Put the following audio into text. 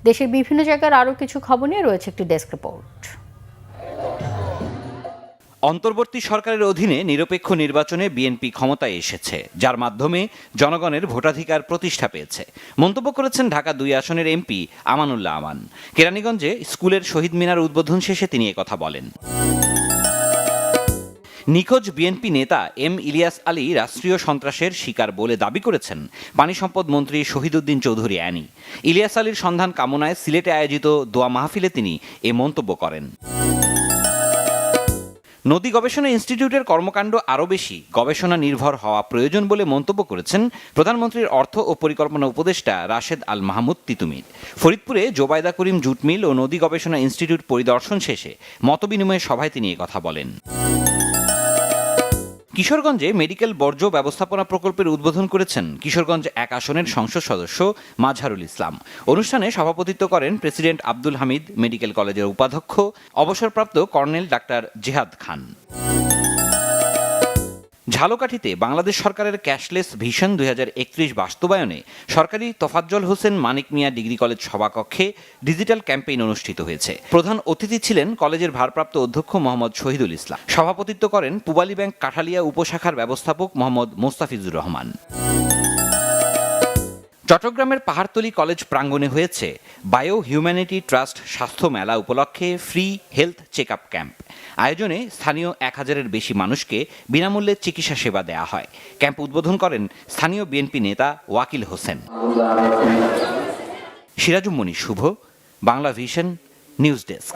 দেশের বিভিন্ন জায়গার আরও কিছু খবর নিয়ে রয়েছে একটি ডেস্ক রিপোর্ট। অন্তর্বর্তী সরকারের অধীনে নিরপেক্ষ নির্বাচনে বিএনপি ক্ষমতায় এসেছে, যার মাধ্যমে জনগণের ভোটাধিকার প্রতিষ্ঠা পেয়েছে মন্তব্য করেছেন ঢাকা ২ আসনের এমপি আমানুল্লাহ আমান। কেরানীগঞ্জে স্কুলের শহীদ মিনার উদ্বোধন শেষে তিনি একথা বলেন। নিখোঁজ বিএনপি নেতা এম ইলিয়াস আলী রাষ্ট্রীয় সন্ত্রাসের শিকার বলে দাবি করেছেন পানি সম্পদ মন্ত্রী শহীদউদ্দিন চৌধুরী অ্যানি। ইলিয়াস আলীর সন্ধান কামনায় সিলেটে আয়োজিত দোয়া মাহফিলে তিনি এ মন্তব্য করেন। নদী গবেষণা ইনস্টিটিউটের কর্মকাণ্ড আরও বেশি গবেষণা নির্ভর হওয়া প্রয়োজন বলে মন্তব্য করেছেন প্রধানমন্ত্রীর অর্থ ও পরিকল্পনা উপদেষ্টা রাশেদ আল মাহমুদ তিতুমির। ফরিদপুরে জোবায়দা করিম জুট মিল ও নদী গবেষণা ইনস্টিটিউট পরিদর্শন শেষে মতবিনিময় সভায় তিনি কথা বলেন। কিশোরগঞ্জে মেডিকেল বর্জ্য ব্যবস্থাপনা প্রকল্পের উদ্বোধন করেছেন কিশোরগঞ্জ ১ আসনের সংসদ সদস্য মাজহারুল ইসলাম। অনুষ্ঠানে সভাপতিত্ব করেন প্রেসিডেন্ট আব্দুল হামিদ, মেডিকেল কলেজের উপাধ্যক্ষ অবসরপ্রাপ্ত কর্নেল ডাক্তার জেহাদ খান। ঝালকাঠিতে বাংলাদেশ সরকারের ক্যাশলেস ভিশন ২০৩১ বাস্তবায়নে সরকারি তোফাজ্জল হোসেন মানিক মিয়া ডিগ্রি কলেজ সভাকক্ষে ডিজিটাল ক্যাম্পেইন অনুষ্ঠিত হয়েছে। প্রধান অতিথি ছিলেন কলেজের ভারপ্রাপ্ত অধ্যক্ষ মোহাম্মদ শহীদুল ইসলাম। সভাপতিত্ব করেন পূবালী ব্যাংক কাঠালিয়া উপশাখার ব্যবস্থাপক মোহাম্মদ মোস্তাফিজুর রহমান। চট্টগ্রামের পাহাড়তলী কলেজ প্রাঙ্গণে হয়েছে বায়ো হিউম্যানিটি ট্রাস্ট স্বাস্থ্য মেলা উপলক্ষে free health check up camp. আয়োজনে স্থানীয় ১,০০০-এর বেশি মানুষকে বিনামূল্যে চিকিৎসা সেবা দেওয়া হয়। ক্যাম্প উদ্বোধন করেন স্থানীয় বিএনপি নেতা ওয়াকিল হোসেন। সিরাজুম মনির শুভ, বাংলা ভিশন, নিউজ ডেস্ক।